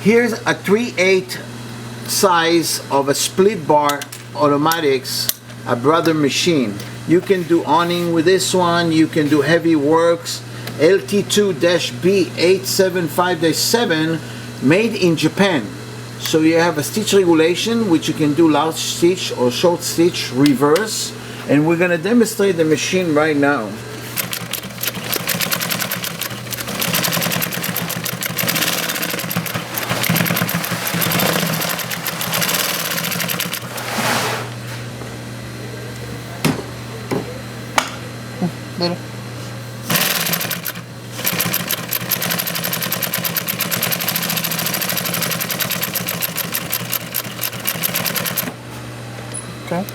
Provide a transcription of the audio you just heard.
Here's a 3/8 size of a split bar automatics, a Brother machine. You can do awning with this one, you can do heavy works. LT2 B875-7, made in Japan. So you have a stitch regulation, which you can do large stitch or short stitch reverse, and we're going to demonstrate the machine right now. Little. Okay.